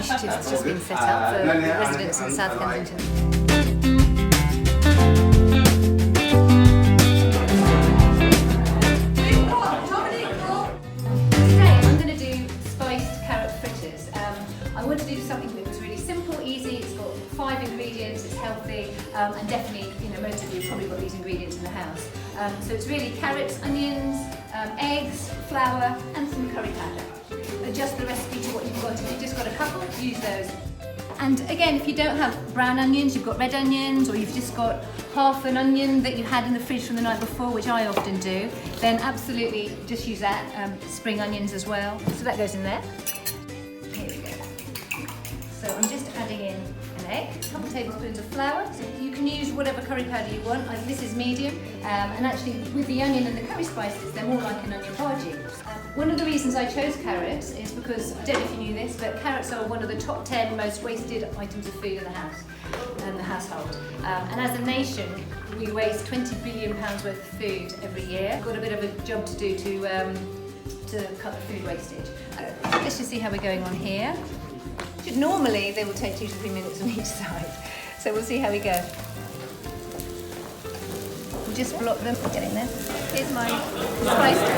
initiative that's just been set up for residents in South Kensington. Today I'm going to do spiced carrot fritters. I wanted to do something that was really simple, easy. It's got 5 ingredients, it's healthy, and definitely, most of you have probably got these ingredients in the house. So it's really carrots, onions, eggs, flour, and some curry powder. Adjust the recipe to what you've got. If you've just got a couple, use those. And again, if you don't have brown onions, you've got red onions, or you've just got half an onion that you had in the fridge from the night before, which I often do, then absolutely just use that. Spring onions as well. So that goes in there. Here we go. So I'm just adding in an egg, a couple of tablespoons of flour. So you can use whatever curry powder you want. This is medium, and actually with the onion and the curry spices, they're more like an onion bhaji. One of the reasons I chose carrots is because, I don't know if you knew this, but carrots are one of the top 10 most wasted items of food in the house, in the household. And as a nation, we waste £20 billion worth of food every year. We've got a bit of a job to do to cut the food wastage. Let's just see how we're going on here. Normally, they will take 2 to 3 minutes on each side. So we'll see how we go. We'll just block them. Get in there. Here's my spiced